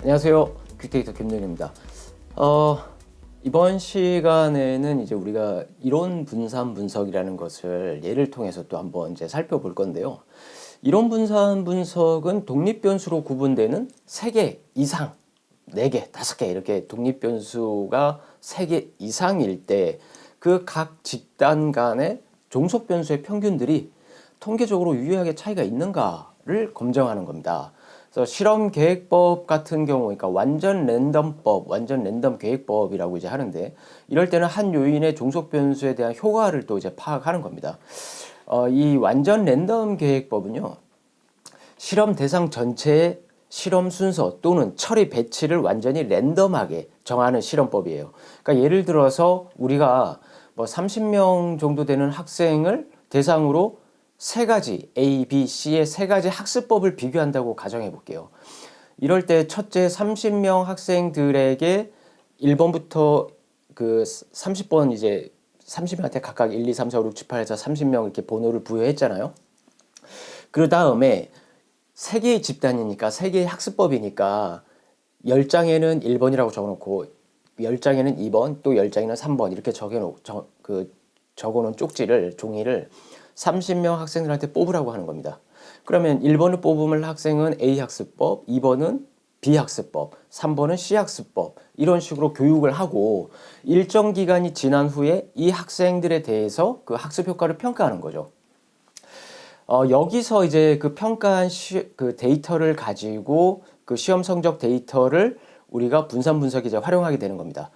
안녕하세요. 퀵데이터 김준입니다. 이번 시간에는 이제 우리가 이론 분산 분석이라는 것을 예를 통해서 또 한번 이제 살펴볼 건데요. 이론 분산 분석은 독립 변수로 구분되는 3개 이상, 4개, 5개 이렇게 독립 변수가 3개 이상일 때 그 각 집단 간의 종속 변수의 평균들이 통계적으로 유의하게 차이가 있는가를 검증하는 겁니다. 그래서 실험 계획법 같은 경우, 그러니까 완전 랜덤법, 완전 랜덤 계획법이라고 이제 하는데, 이럴 때는 한 요인의 종속 변수에 대한 효과를 또 이제 파악하는 겁니다. 이 완전 랜덤 계획법은요, 실험 대상 전체의 실험 순서 또는 처리 배치를 완전히 랜덤하게 정하는 실험법이에요. 그러니까 예를 들어서 우리가 뭐 30명 정도 되는 학생을 대상으로 3가지 A, B, C의 3가지 학습법을 비교한다고 가정해 볼게요. 이럴 때 첫째 30명 학생들에게 1번부터 그 30번 이제 30명한테 각각 1, 2, 3, 4, 5, 6, 7, 8 해서 30명 이렇게 번호를 부여했잖아요. 그 다음에 3개의 집단이니까 3개의 학습법이니까 10장에는 1번이라고 적어놓고 10장에는 2번 또 10장에는 3번 이렇게 적어놓은 쪽지를 종이를 30명 학생들한테 뽑으라고 하는 겁니다. 그러면 1번을 뽑으면 학생은 A 학습법, 2번은 B 학습법, 3번은 C 학습법 이런 식으로 교육을 하고 일정 기간이 지난 후에 이 학생들에 대해서 그 학습 효과를 평가하는 거죠. 여기서 이제 그 평가한 그 데이터를 가지고 그 시험 성적 데이터를 우리가 분산 분석에 이제 활용하게 되는 겁니다.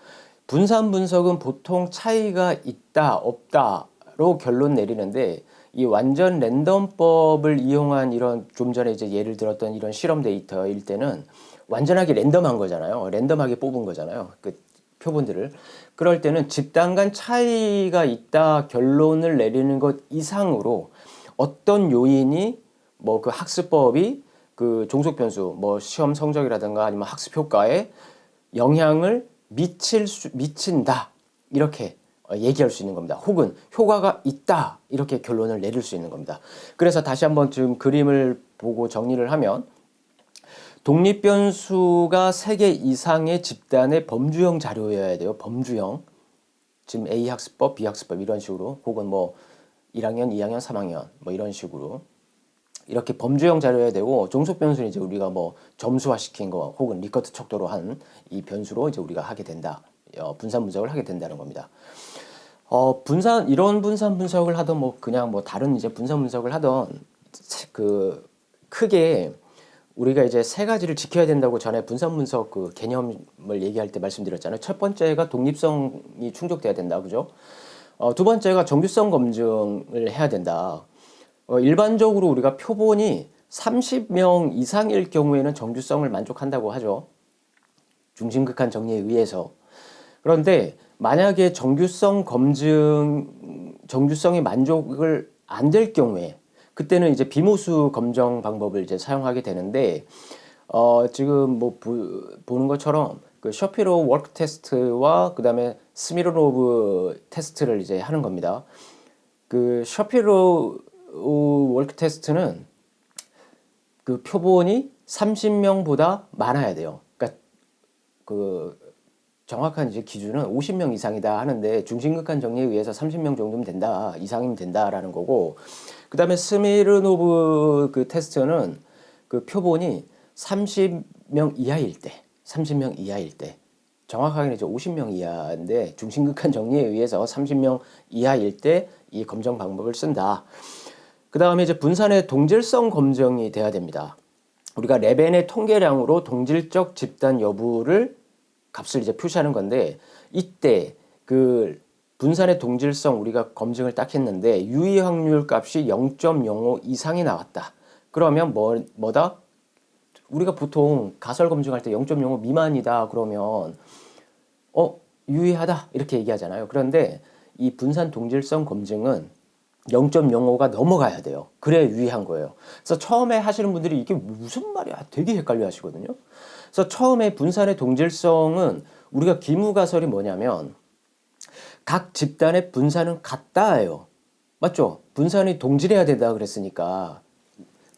분산 분석은 보통 차이가 있다, 없다로 결론 내리는데 이 완전 랜덤법을 이용한 이런 좀 전에 이제 예를 들었던 이런 실험 데이터일 때는 완전하게 랜덤한 거잖아요. 랜덤하게 뽑은 거잖아요. 그 표본들을. 그럴 때는 집단 간 차이가 있다 결론을 내리는 것 이상으로 어떤 요인이 뭐 그 학습법이 그 종속 변수 뭐 시험 성적이라든가 아니면 학습 효과에 영향을 미친다 이렇게 얘기할 수 있는 겁니다. 혹은 효과가 있다 이렇게 결론을 내릴 수 있는 겁니다. 그래서 다시 한번 좀 그림을 보고 정리를 하면 독립 변수가 3개 이상의 집단의 범주형 자료여야 돼요. 범주형. 지금 A 학습법, B 학습법 이런 식으로 혹은 뭐 1학년, 2학년, 3학년 뭐 이런 식으로 이렇게 범주형 자료여야 되고 종속 변수는 이제 우리가 뭐 점수화 시킨 거 혹은 리커트 척도로 한 이 변수로 이제 우리가 하게 된다. 분산 분석을 하게 된다는 겁니다. 이런 분산 분석을 하던 뭐 그냥 뭐 다른 이제 분산 분석을 하던 그 크게 우리가 이제 3가지를 지켜야 된다고 전에 분산 분석 그 개념을 얘기할 때 말씀드렸잖아요. 첫 번째가 독립성이 충족돼야 된다. 그죠? 두 번째가 정규성 검증을 해야 된다. 일반적으로 우리가 표본이 30명 이상일 경우에는 정규성을 만족한다고 하죠. 중심극한 정리에 의해서. 그런데 만약에 정규성이 만족을 안 될 경우에 그때는 이제 비모수 검정 방법을 이제 사용하게 되는데 지금 뭐 보는 것처럼 그 셔피로 워크 테스트와 그다음에 스미르노브 테스트를 이제 하는 겁니다. 그 셔피로 워크 테스트는 그 표본이 30명보다 많아야 돼요. 그러니까 그 정확한 이제 기준은 50명 이상이다 하는데 중심극한 정리에 의해서 30명 정도면 된다, 이상이면 된다라는 거고, 그 다음에 스미르노브 그 테스트는 그 표본이 30명 이하일 때, 정확하게는 이제 50명 이하인데 중심극한 정리에 의해서 30명 이하일 때 이 검정 방법을 쓴다. 그 다음에 이제 분산의 동질성 검증이 돼야 됩니다. 우리가 레벤의 통계량으로 동질적 집단 여부를 값을 이제 표시하는 건데 이때 그 분산의 동질성 우리가 검증을 딱 했는데 유의 확률 값이 0.05 이상이 나왔다. 그러면 뭐다? 우리가 보통 가설 검증할 때 0.05 미만이다 그러면 유의하다 이렇게 얘기하잖아요. 그런데 이 분산 동질성 검증은 0.05가 넘어가야 돼요. 그래야 유의한 거예요. 그래서 처음에 하시는 분들이 이게 무슨 말이야 되게 헷갈려 하시거든요. 그래서 처음에 분산의 동질성은 우리가 기무가설이 뭐냐면 각 집단의 분산은 같다예요. 맞죠? 분산이 동질해야 된다 그랬으니까.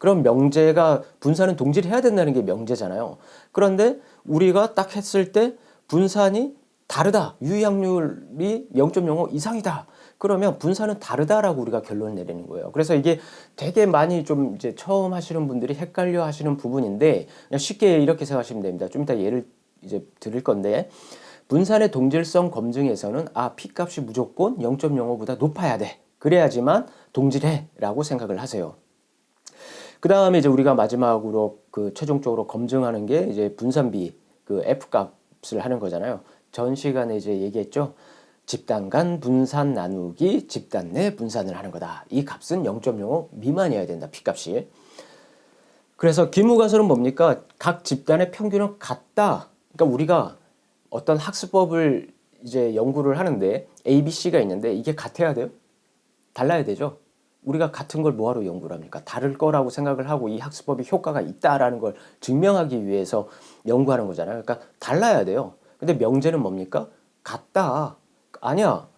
그럼 명제가 분산은 동질을 해야 된다는 게 명제잖아요. 그런데 우리가 딱 했을 때 분산이 다르다. 유의확률이 0.05 이상이다. 그러면 분산은 다르다라고 우리가 결론을 내리는 거예요. 그래서 이게 되게 많이 좀 이제 처음 하시는 분들이 헷갈려 하시는 부분인데 그냥 쉽게 이렇게 생각하시면 됩니다. 좀 이따 예를 이제 드릴 건데 분산의 동질성 검증에서는 P값이 무조건 0.05보다 높아야 돼. 그래야지만 동질해라고 생각을 하세요. 그 다음에 이제 우리가 마지막으로 그 최종적으로 검증하는 게 이제 분산비 그 F 값을 하는 거잖아요. 전 시간에 이제 얘기했죠. 집단 간 분산 나누기 집단 내 분산을 하는 거다. 이 값은 0.05 미만이어야 된다. P 값이. 그래서 기무가설은 뭡니까? 각 집단의 평균은 같다. 그러니까 우리가 어떤 학습법을 이제 연구를 하는데 A, B, C가 있는데 이게 같아야 돼요? 달라야 되죠. 우리가 같은 걸 뭐하러 연구를 합니까? 다를 거라고 생각을 하고 이 학습법이 효과가 있다라는 걸 증명하기 위해서 연구하는 거잖아요. 그러니까 달라야 돼요. 근데 명제는 뭡니까? 같다. 아니야.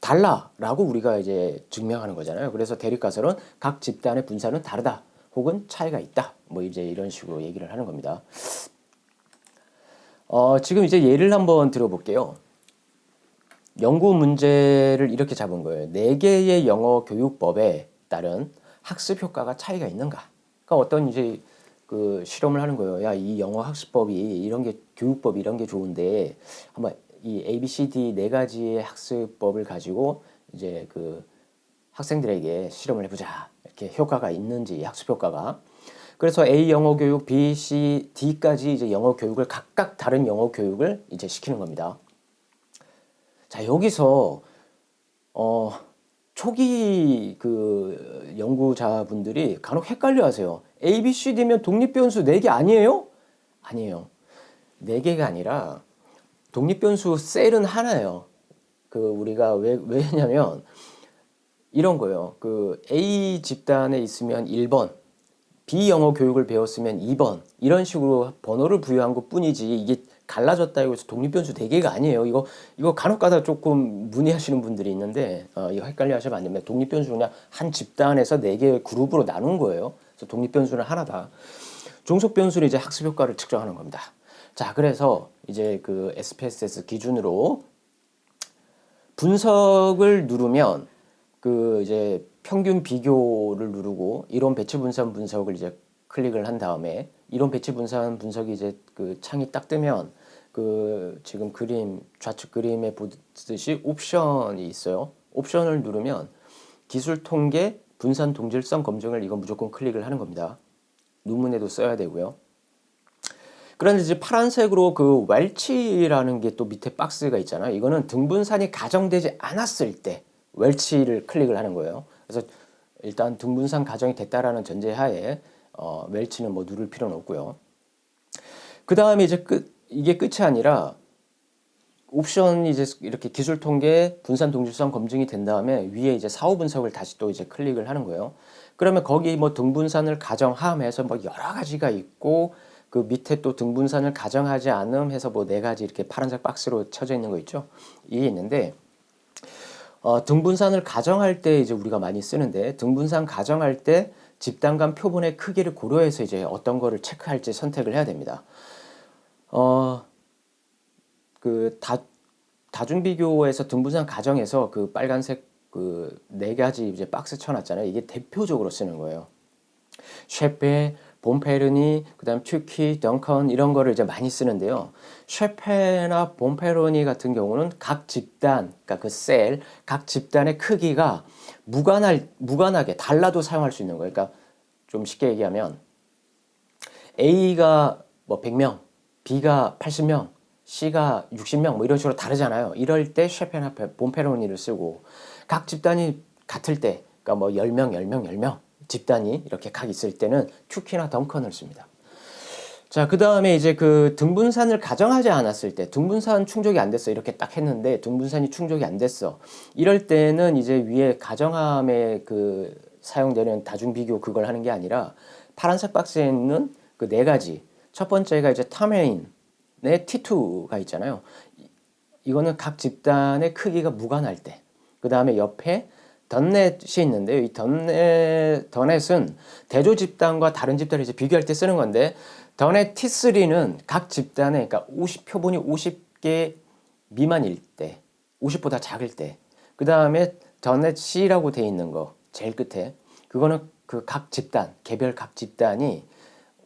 달라. 라고 우리가 이제 증명하는 거잖아요. 그래서 대립가설은 각 집단의 분산은 다르다. 혹은 차이가 있다. 뭐 이제 이런 식으로 얘기를 하는 겁니다. 지금 이제 예를 한번 들어볼게요. 연구 문제를 이렇게 잡은 거예요. 4개의 영어 교육법에 따른 학습 효과가 차이가 있는가? 그러니까 어떤 이제 그 실험을 하는 거예요. 야, 이 영어 학습법이 이런 게 교육법이 이런 게 좋은데 한번 이 A, B, C, D 4가지의 학습법을 가지고 이제 그 학생들에게 실험을 해보자. 이렇게 효과가 있는지 학습 효과가. 그래서 A 영어 교육, B, C, D까지 이제 영어 교육을 각각 다른 영어 교육을 이제 시키는 겁니다. 자, 여기서 초기 그 연구자분들이 간혹 헷갈려 하세요. A, B, C, D면 독립변수 4개 아니에요? 아니에요. 4개가 아니라 독립변수 셀은 하나예요. 그 우리가 왜냐면 이런 거예요. 그 A 집단에 있으면 1번, B 영어 교육을 배웠으면 2번 이런 식으로 번호를 부여한 것 뿐이지 이게 갈라졌다 해서 독립변수 4개가 아니에요. 이거 간혹가다 조금 문의하시는 분들이 있는데 이거 헷갈려 하시면 안 됩니다. 독립변수 그냥 한 집단에서 4개의 그룹으로 나눈 거예요. 그래서 독립변수는 하나다. 종속변수는 이제 학습 효과를 측정하는 겁니다. 자, 그래서 이제 그 SPSS 기준으로 분석을 누르면 그 이제 평균 비교를 누르고 이론 배치 분산 분석을 이제 클릭을 한 다음에 이론 배치 분산 분석이 이제 그 창이 딱 뜨면 그 지금 그림 좌측 그림에 보듯이 옵션이 있어요. 옵션을 누르면 기술 통계 분산 동질성 검증을 이거 무조건 클릭을 하는 겁니다. 논문에도 써야 되고요. 그런데 이제 파란색으로 그 웰치라는 게 또 밑에 박스가 있잖아요. 이거는 등분산이 가정되지 않았을 때 웰치를 클릭을 하는 거예요. 그래서 일단 등분산 가정이 됐다라는 전제하에 웰치는 뭐 누를 필요는 없고요. 그 다음에 이제 이게 끝이 아니라 옵션이 이제 이렇게 기술 통계 분산 동질성 검증이 된 다음에 위에 이제 사후 분석을 다시 또 이제 클릭을 하는 거예요. 그러면 거기 뭐 등분산을 가정함 해서 뭐 여러 가지가 있고 그 밑에 또 등분산을 가정하지 않음 해서 뭐 4가지 이렇게 파란색 박스로 쳐져 있는 거 있죠. 이게 있는데 등분산을 가정할 때 이제 우리가 많이 쓰는데 등분산 가정할 때 집단 간 표본의 크기를 고려해서 이제 어떤 거를 체크할지 선택을 해야 됩니다. 그 다중 비교에서 등분산 가정에서 그 빨간색 그 4가지 이제 박스 쳐놨잖아요. 이게 대표적으로 쓰는 거예요. 셰페, 본페르니, 그다음 튜키, 덩컨 이런 거를 이제 많이 쓰는데요. 셰페나 본페르니 같은 경우는 각 집단, 그러니까 그 셀, 각 집단의 크기가 무관하게 달라도 사용할 수 있는 거예요. 그러니까 좀 쉽게 얘기하면 A가 뭐 100명, B가 80명, C가 60명 뭐 이런 식으로 다르잖아요. 이럴 때 셰페나 본페르니를 쓰고 각 집단이 같을 때, 그러니까 뭐 10명, 10명, 10명 집단이 이렇게 각 있을 때는 큐키나 덩컨을 씁니다. 자, 그 다음에 이제 그 등분산을 가정하지 않았을 때 등분산 충족이 안 됐어. 이렇게 딱 했는데 등분산이 충족이 안 됐어. 이럴 때는 이제 위에 가정함에 그 사용되는 다중비교 그걸 하는 게 아니라 파란색 박스에 있는 그 4가지. 첫 번째가 이제 타메인의 T2가 있잖아요. 이거는 각 집단의 크기가 무관할 때. 그 다음에 옆에 덧넷이 있는데요. 이 덧넷은 대조 집단과 다른 집단을 이제 비교할 때 쓰는 건데, 덧넷 T3는 각 집단에, 그러니까 표본이 50개 미만일 때, 50보다 작을 때, 그 다음에 덧넷 C라고 돼 있는 거, 제일 끝에, 그거는 그 각 집단, 개별 각 집단이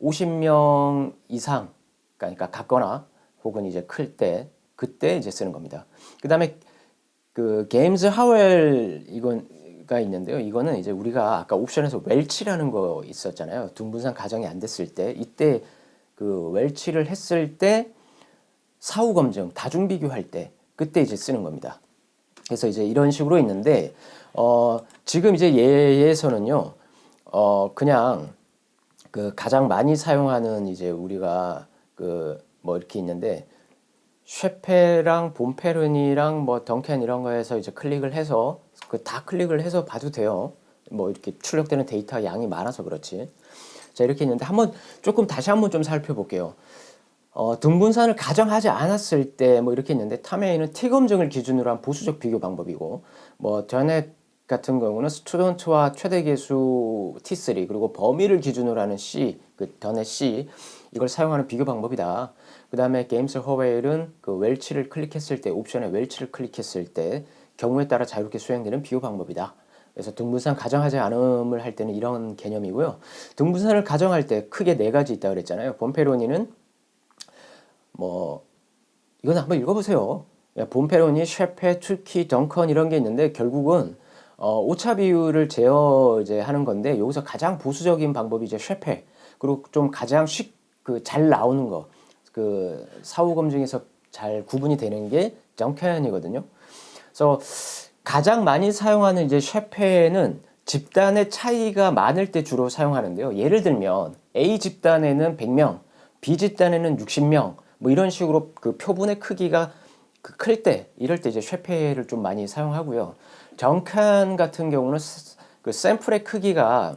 50명 이상, 그러니까 같거나 혹은 이제 클 때, 그때 이제 쓰는 겁니다. 그 다음에 그 게임즈 하웰 이건가 있는데요. 이거는 이제 우리가 아까 옵션에서 웰치라는 거 있었잖아요. 둥분산 가정이 안 됐을 때, 이때 그 웰치를 했을 때 사후 검증, 다중 비교할 때 그때 이제 쓰는 겁니다. 그래서 이제 이런 식으로 있는데 지금 이제 얘에서는요. 그냥 그 가장 많이 사용하는 이제 우리가 그 뭐 이렇게 있는데 쉐페랑 봄페른이랑 뭐 덩켄 이런 거에서 이제 클릭을 해서 그 다 클릭을 해서 봐도 돼요. 뭐 이렇게 출력되는 데이터 양이 많아서 그렇지. 자, 이렇게 있는데 한번 조금 다시 한번 좀 살펴볼게요. 등분산을 가정하지 않았을 때 뭐 이렇게 있는데 탐에이는 T 검증을 기준으로 한 보수적 비교 방법이고, 뭐 더넷 같은 경우는 스튜던트와 최대 개수 T3 그리고 범위를 기준으로 하는 C, 그 더넷 C 이걸 사용하는 비교 방법이다. 그 다음에 게임스 허웨일은 그 웰치를 클릭했을 때, 옵션에 웰치를 클릭했을 때 경우에 따라 자유롭게 수행되는 비교 방법이다. 그래서 등분산 가정하지 않음을 할 때는 이런 개념이고요. 등분산을 가정할 때 크게 네 가지 있다고 그랬잖아요. 본페로니는 뭐 이건 한번 읽어보세요. 본페로니, 쉐페, 투키, 덩컨 이런 게 있는데 결국은 오차 비율을 이제 하는 건데 여기서 가장 보수적인 방법이 이제 쉐페, 그리고 좀 가장 잘 나오는 거, 그 사후 검증에서 잘 구분이 되는 게 덩컨이거든요. 그래서 가장 많이 사용하는 이제 쉐페는 집단의 차이가 많을 때 주로 사용하는데요. 예를 들면 A 집단에는 100명, B 집단에는 60명, 뭐 이런 식으로 그 표본의 크기가 클 때, 이럴 때 이제 쉐페를 좀 많이 사용하고요. 정칸 같은 경우는 그 샘플의 크기가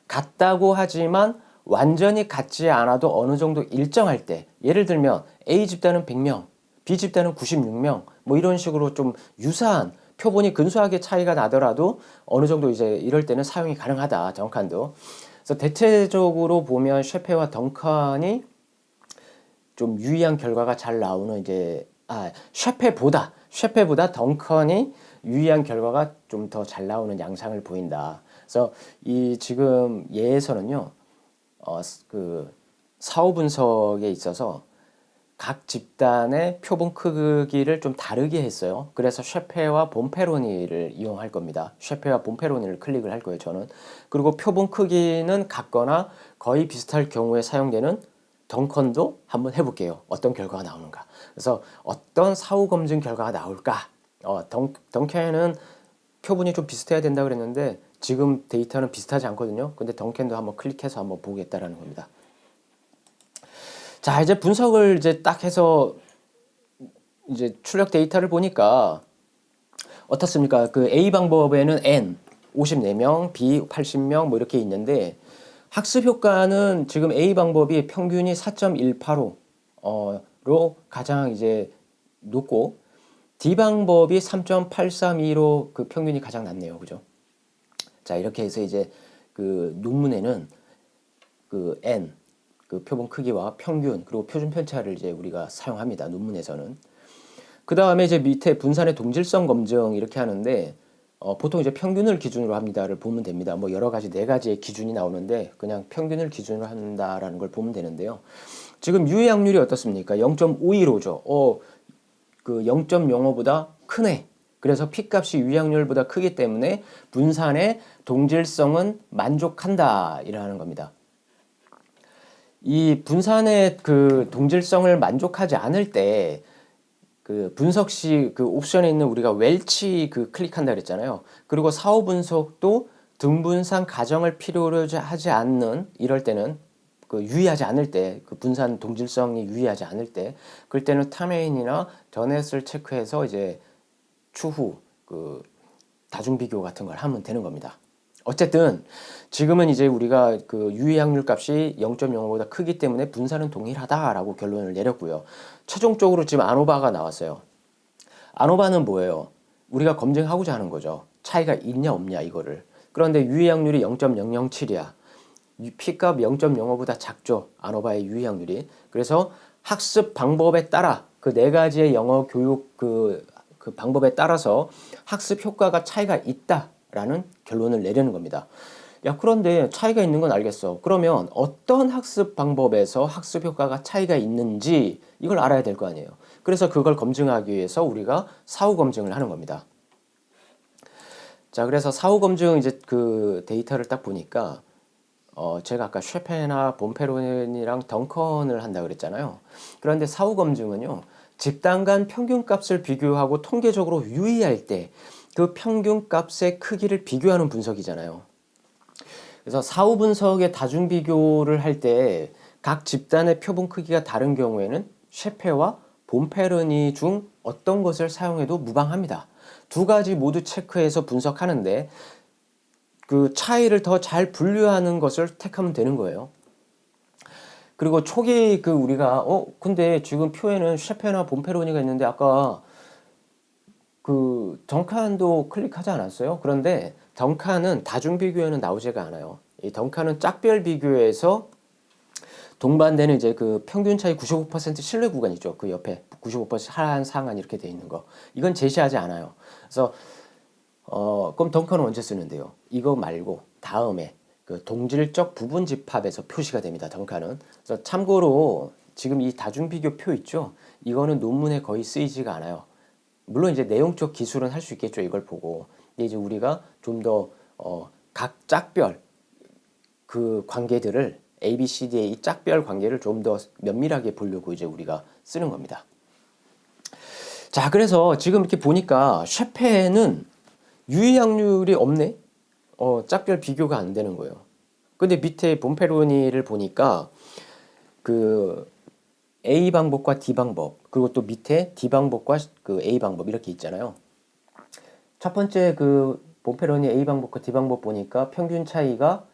같다고 하지만 완전히 같지 않아도 어느 정도 일정할 때, 예를 들면 A 집단은 100명, B 집단은 96명, 뭐 이런 식으로 좀 유사한 표본이 근소하게 차이가 나더라도 어느 정도 이제 이럴 때는 사용이 가능하다. 덩칸도. 그래서 대체적으로 보면 쉐페와 덩칸이 좀 유의한 결과가 잘 나오는 이제 쉐페보다 덩컨이 유의한 결과가 좀 더 잘 나오는 양상을 보인다. 그래서 이 지금 얘에서는요, 그 사후 분석에 있어서 각 집단의 표본 크기를 좀 다르게 했어요. 그래서 쉐페와 봄페로니를 이용할 겁니다. 쉐페와 봄페로니를 클릭을 할 거예요, 저는. 그리고 표본 크기는 같거나 거의 비슷할 경우에 사용되는 덩컨도 한번 해볼게요. 어떤 결과가 나오는가. 그래서 어떤 사후 검증 결과가 나올까. 덩켄은 표본이 좀 비슷해야 된다 그랬는데 지금 데이터는 비슷하지 않거든요. 근데 덩켄도 한번 클릭해서 한번 보겠다라는 겁니다. 자, 이제 분석을 이제 딱 해서 이제 출력 데이터를 보니까 어떻습니까? 그 A 방법에는 N 54명, B 80명 뭐 이렇게 있는데 학습 효과는 지금 A 방법이 평균이 4.185로 가장 이제 높고 D 방법이 3.832로 그 평균이 가장 낮네요. 그죠? 자, 이렇게 해서 이제 그 논문에는 그 N 그 표본 크기와 평균 그리고 표준 편차를 이제 우리가 사용합니다. 논문에서는. 그 다음에 이제 밑에 분산의 동질성 검증 이렇게 하는데 보통 이제 평균을 기준으로 합니다를 보면 됩니다. 뭐 여러 가지 네 가지의 기준이 나오는데 그냥 평균을 기준으로 한다라는 걸 보면 되는데요. 지금 유의확률이 어떻습니까? 0.515죠. 그 0.05보다 크네. 그래서 P값이 유의확률보다 크기 때문에 분산의 동질성은 만족한다 이라는 겁니다. 이 분산의 그 동질성을 만족하지 않을 때 그 분석 시 그 옵션에 있는 우리가 웰치 그 클릭한다 그랬잖아요. 그리고 사후 분석도 등분산 가정을 필요로 하지 않는 이럴 때는 그 유의하지 않을 때 그 분산 동질성이 유의하지 않을 때 그럴 때는 탐에인이나 더넷을 체크해서 이제 추후 그 다중 비교 같은 걸 하면 되는 겁니다. 어쨌든 지금은 이제 우리가 그 유의 확률 값이 0.05보다 크기 때문에 분산은 동일하다라고 결론을 내렸고요. 최종적으로 지금 아노바가 나왔어요. 아노바는 뭐예요? 우리가 검증하고자 하는 거죠. 차이가 있냐 없냐 이거를. 그런데 유의확률이 0.007이야. P값 0.05보다 작죠. 아노바의 유의확률이. 그래서 학습 방법에 따라 그 네 가지의 영어 교육 그 방법에 따라서 학습 효과가 차이가 있다라는 결론을 내려는 겁니다. 야, 그런데 차이가 있는 건 알겠어. 그러면 어떤 학습 방법에서 학습 효과가 차이가 있는지 이걸 알아야 될 거 아니에요. 그래서 그걸 검증하기 위해서 우리가 사후 검증을 하는 겁니다. 자, 그래서 사후 검증 이제 그 데이터를 딱 보니까 제가 아까 셰페나 본페론이랑 덩컨을 한다 그랬잖아요. 그런데 사후 검증은요, 집단 간 평균값을 비교하고 통계적으로 유의할 때 그 평균값의 크기를 비교하는 분석이잖아요. 그래서 사후 분석의 다중 비교를 할 때 각 집단의 표본 크기가 다른 경우에는 셰페와 본페르니 중 어떤 것을 사용해도 무방합니다. 두 가지 모두 체크해서 분석하는데 그 차이를 더 잘 분류하는 것을 택하면 되는 거예요. 그리고 초기 그 우리가 근데 지금 표에는 셰페나 본페르니가 있는데 아까 그 덩칸도 클릭하지 않았어요? 그런데 덩칸은 다중 비교에는 나오지가 않아요. 이 덩칸은 짝별 비교에서 동반되는 이제 그 평균 차이 95% 신뢰 구간 있죠. 그 옆에 95% 하한 상한 이렇게 돼 있는 거. 이건 제시하지 않아요. 그래서 그럼 덩컨은 언제 쓰는데요? 이거 말고 다음에 그 동질적 부분 집합에서 표시가 됩니다. 덩컨은. 그래서 참고로 지금 이 다중 비교 표 있죠? 이거는 논문에 거의 쓰이지가 않아요. 물론 이제 내용적 기술은 할 수 있겠죠. 이걸 보고. 근데 이제 우리가 좀 더 각 짝별 그 관계들을 A, B, C, D의 이 짝별 관계를 좀 더 면밀하게 보려고 이제 우리가 쓰는 겁니다. 자, 그래서 지금 이렇게 보니까 셰페는 유의확률이 없네? 짝별 비교가 안 되는 거예요. 근데 밑에 본페로니를 보니까 그 A 방법과 D 방법, 그리고 또 밑에 D 방법과 그 A 방법 이렇게 있잖아요. 첫 번째 그 본페로니 A 방법과 D 방법 보니까 평균 차이가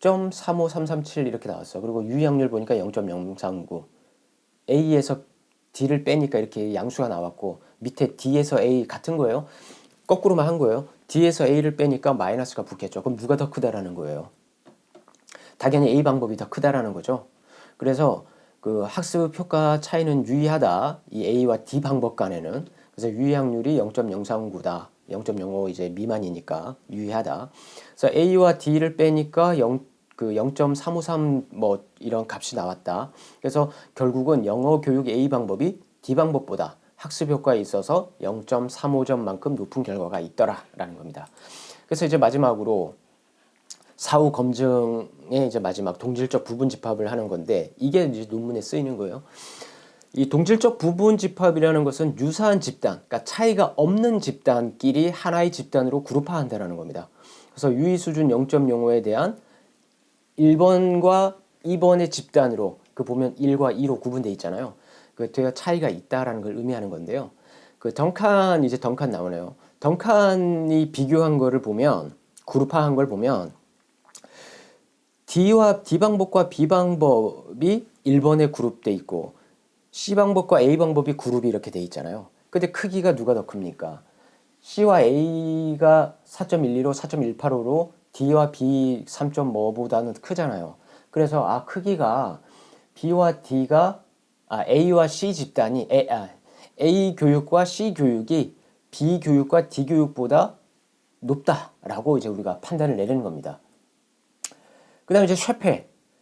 0.35337 이렇게 나왔어. 그리고 유의확률 보니까 0.039. A에서 D를 빼니까 이렇게 양수가 나왔고 밑에 D에서 A 같은 거예요. 거꾸로만 한 거예요. D에서 A를 빼니까 마이너스가 붙겠죠. 그럼 누가 더 크다라는 거예요? 당연히 A 방법이 더 크다라는 거죠. 그래서 그 학습 효과 차이는 유의하다. 이 A와 D 방법 간에는. 그래서 유의확률이 0.039다. 0.05 이제 미만이니까 유의하다. 그래서 A와 D를 빼니까 0.353 뭐 이런 값이 나왔다. 그래서 결국은 영어 교육 A 방법이 D 방법보다 학습 효과에 있어서 0.35점만큼 높은 결과가 있더라라는 겁니다. 그래서 이제 마지막으로 사후 검증의 이제 마지막 동질적 부분 집합을 하는 건데 이게 이제 논문에 쓰이는 거예요. 이 동질적 부분 집합이라는 것은 유사한 집단, 그러니까 차이가 없는 집단끼리 하나의 집단으로 그룹화한다는 겁니다. 그래서 유의 수준 0.05에 대한 1번과 2번의 집단으로 그 보면 1과 2로 구분되어 있잖아요. 그 되게 차이가 있다라는 걸 의미하는 건데요. 그 덩칸 이제 덩칸 나오네요. 덩칸이 비교한 거를 보면 그룹화한 걸 보면 D와 D 방법과 B 방법이 1번에 그룹돼 있고 C 방법과 A 방법이 그룹이 이렇게 돼 있잖아요. 근데 크기가 누가 더 큽니까? C와 A가 4.12로 4.185로 D와 B 3.5보다는 크잖아요. 그래서 크기가 B와 D가 A와 C 집단이 A 교육과 C 교육이 B 교육과 D 교육보다 높다라고 이제 우리가 판단을 내리는 겁니다. 그다음에 이제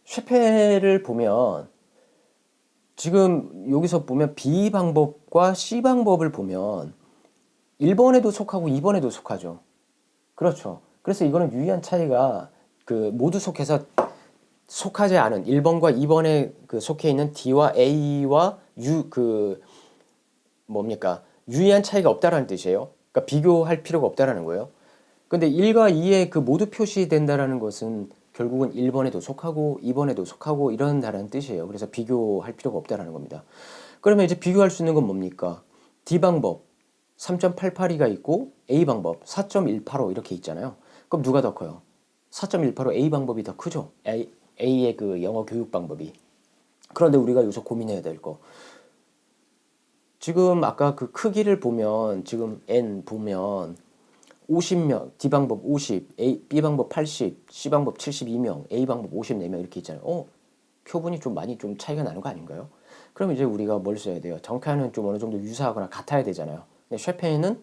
쉐페를 보면 지금 여기서 보면 B 방법과 C 방법을 보면 1번에도 속하고 2번에도 속하죠. 그렇죠. 그래서 이거는 유의한 차이가 그 모두 속해서 속하지 않은 1번과 2번에 그 속해 있는 D와 A와 뭡니까? 유의한 차이가 없다라는 뜻이에요. 그러니까 비교할 필요가 없다라는 거예요. 근데 1과 2에 그 모두 표시된다라는 것은 결국은 1번에도 속하고 2번에도 속하고 이런다라는 뜻이에요. 그래서 비교할 필요가 없다라는 겁니다. 그러면 이제 비교할 수 있는 건 뭡니까? D 방법 3.882가 있고 A 방법 4.185 이렇게 있잖아요. 그럼 누가 더 커요? 4.185 A 방법이 더 크죠? A의 그 영어 교육 방법이. 그런데 우리가 여기서 고민해야 될 거. 지금 아까 그 크기를 보면 지금 N 보면 50명, D 방법 50, B 방법 80, C 방법 72명, A 방법 54명 이렇게 있잖아요. 표본이 좀 많이 좀 차이가 나는 거 아닌가요? 그럼 이제 우리가 뭘 써야 돼요? 정카는 좀 어느 정도 유사하거나 같아야 되잖아요. 근데 쉐페는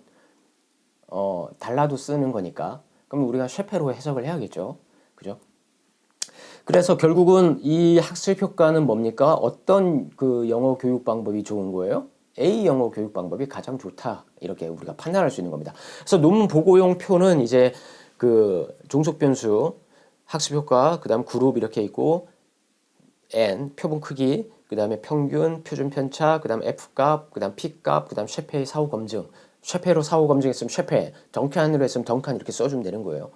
달라도 쓰는 거니까. 그럼 우리가 쉐페로 해석을 해야겠죠. 그죠? 그래서 결국은 이 학습 효과는 뭡니까? 어떤 그 영어 교육 방법이 좋은 거예요? A 영어 교육 방법이 가장 좋다. 이렇게 우리가 판단할 수 있는 겁니다. 그래서 논문 보고용 표는 이제 그 종속 변수, 학습 효과, 그다음 그룹 이렇게 있고 N 표본 크기, 그다음에 평균, 표준 편차, 그다음 F 값, 그다음 P 값, 그다음 쉐페의 사후 검증. 쉐페로 사후 검증했으면 쉐페, 덩칸으로 했으면 덩칸 이렇게 써주면 되는 거예요.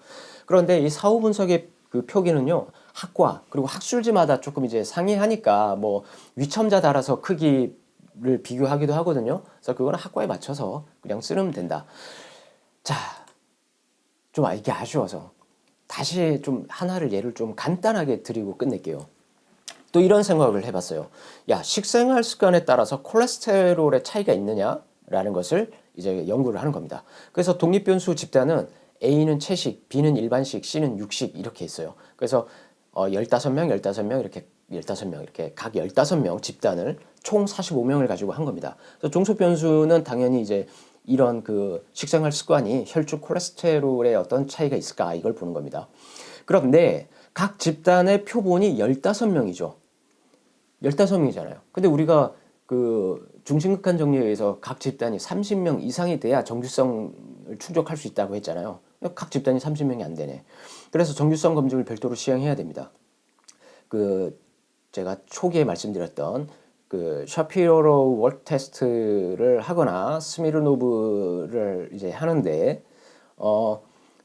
그런데 이 사후 분석의 그 표기는요, 학과 그리고 학술지마다 조금 이제 상이하니까 뭐 위첨자 따라서 크기를 비교하기도 하거든요. 그래서 그거는 학과에 맞춰서 그냥 쓰면 된다. 자, 좀 이게 아쉬워서 다시 좀 하나를 예를 좀 간단하게 드리고 끝낼게요. 또 이런 생각을 해봤어요. 야, 식생활 습관에 따라서 콜레스테롤의 차이가 있느냐라는 것을 이제 연구를 하는 겁니다. 그래서 독립변수 집단은 A는 채식, B는 일반식, C는 육식 이렇게 있어요. 그래서 15명, 15명 이렇게 15명 이렇게 각 15명 집단을 총 45명을 가지고 한 겁니다. 그래서 종속변수는 당연히 이제 이런 그 식생활 습관이 혈중 콜레스테롤에 어떤 차이가 있을까 이걸 보는 겁니다. 그런데 각 집단의 표본이 15명이죠. 15명이잖아요. 근데 우리가 그 중심극한 정리에 의해서 각 집단이 30명 이상이 돼야 정규성을 충족할 수 있다고 했잖아요. 각 집단이 30명이 안 되네. 그래서 정규성 검증을 별도로 시행해야 됩니다. 그 제가 초기에 말씀드렸던 그 샤피로 워크 테스트를 하거나 스미르노브를 이제 하는데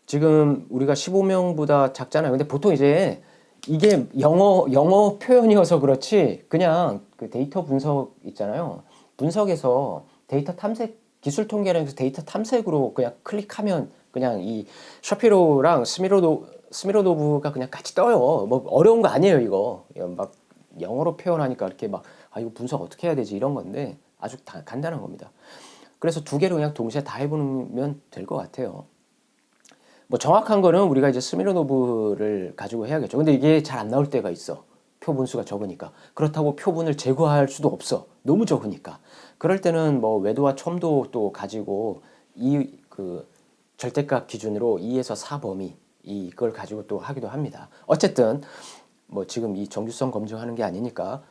지금 우리가 15명보다 작잖아요. 근데 보통 이제 이게 영어 표현이어서 그렇지 그냥 그 데이터 분석 있잖아요. 분석에서 데이터 탐색 기술 통계라는 데이터 탐색으로 그냥 클릭하면 그냥 이 샤피로랑 스미로노브가 그냥 같이 떠요. 뭐 어려운 거 아니에요, 이거. 막 영어로 표현하니까 이렇게 막 이거 분석 어떻게 해야 되지 이런 건데 아주 간단한 겁니다. 그래서 두 개를 그냥 동시에 다 해보면 될 것 같아요. 뭐 정확한 거는 우리가 이제 스미르노브를 가지고 해야겠죠. 근데 이게 잘 안 나올 때가 있어. 표분수가 적으니까. 그렇다고 표분을 제거할 수도 없어. 너무 적으니까. 그럴 때는 뭐 외도와 첨도 또 가지고 이 그 절대값 기준으로 2에서 4 범위 이걸 가지고 또 하기도 합니다. 어쨌든 뭐 지금 이 정규성 검증하는 게 아니니까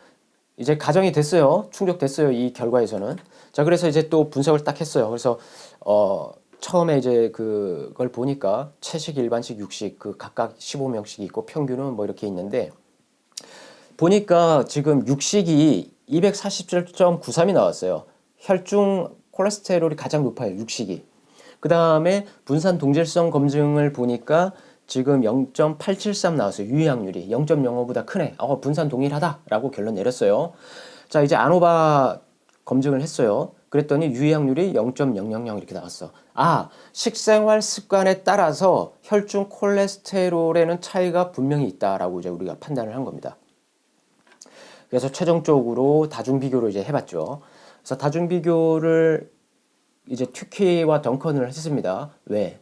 이제 가정이 됐어요. 충족됐어요. 이 결과에서는. 자, 그래서 이제 또 분석을 딱 했어요. 그래서 처음에 이제 그걸 보니까 채식, 일반식, 육식 그 각각 15명씩 있고 평균은 뭐 이렇게 있는데 보니까 지금 육식이 247.93이 나왔어요. 혈중 콜레스테롤이 가장 높아요. 육식이. 그 다음에 분산 동질성 검증을 보니까 지금 0.873 나왔어요. 유해확률이 0.05보다 크네. 분산 동일하다라고 결론 내렸어요. 자, 이제 아노바 검증을 했어요. 그랬더니 유해확률이 0.000 이렇게 나왔어. 식생활 습관에 따라서 혈중 콜레스테롤에는 차이가 분명히 있다라고 이제 우리가 판단을 한 겁니다. 그래서 최종적으로 다중 비교로 이제 해봤죠. 그래서 다중 비교를 이제 튜키와 덩컨을 했습니다. 왜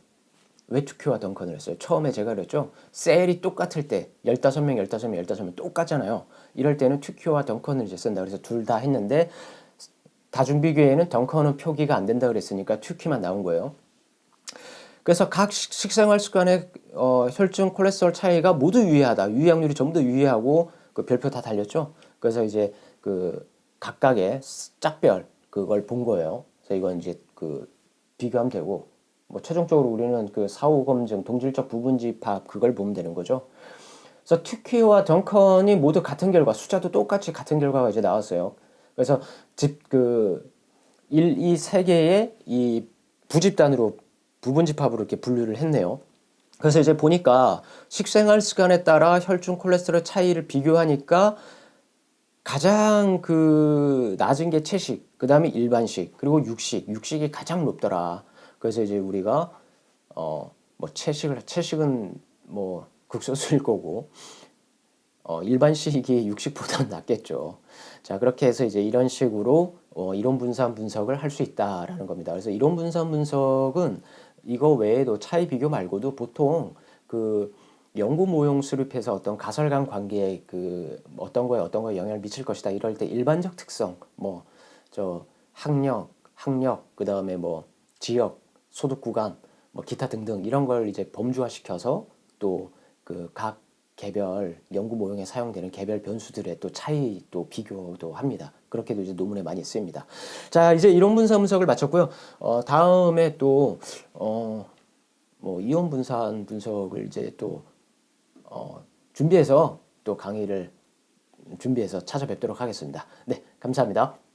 튜키와 덩컨을 했어요? 처음에 제가 그랬죠. 셀이 똑같을 때 15명, 15명, 15명 똑같잖아요. 이럴 때는 튜키와 덩컨을 이제 쓴다. 그래서 둘 다 했는데 다중 비교에는 덩컨은 표기가 안 된다 그랬으니까 튜키만 나온 거예요. 그래서 각 식생활 습관의 혈중 콜레스테롤 차이가 모두 유해하다. 유해확률이 전부 다 유해하고 그 별표 다 달렸죠. 그래서 이제 그 각각의 짝별 그걸 본 거예요. 그래서 이건 이제 그 비교하면 되고 뭐 최종적으로 우리는 그 사후 검증 동질적 부분집합 그걸 보면 되는 거죠. 그래서 튜키와 덩컨이 모두 같은 결과 숫자도 똑같이 같은 결과가 이제 나왔어요. 그래서 그 1, 2, 3개의 이 부집단으로 부분집합으로 이렇게 분류를 했네요. 그래서 이제 보니까 식생활 습관에 따라 혈중 콜레스테롤 차이를 비교하니까 가장 그 낮은 게 채식, 그 다음에 일반식, 그리고 육식이 가장 높더라. 그래서 이제 우리가 뭐 채식은 뭐 극소수일 거고 일반식이 육식보다는 낫겠죠. 자, 그렇게 해서 이제 이런 식으로 이론 분산 분석을 할 수 있다라는 겁니다. 그래서 이론 분산 분석은 이거 외에도 차이 비교 말고도 보통 그 연구 모형 수립해서 어떤 가설간 관계에 그 어떤 거에 영향을 미칠 것이다 이럴 때 일반적 특성 뭐 저 학력 그다음에 뭐 지역 소득 구간 뭐 기타 등등 이런 걸 이제 범주화 시켜서 또 그 각 개별 연구 모형에 사용되는 개별 변수들의 또 차이 또 비교도 합니다. 그렇게도 이제 논문에 많이 쓰입니다. 자, 이제 이론 분사 분석을 마쳤고요. 다음에 또 뭐 이온 분산 분석을 이제 또 준비해서 또 강의를 준비해서 찾아뵙도록 하겠습니다. 네, 감사합니다.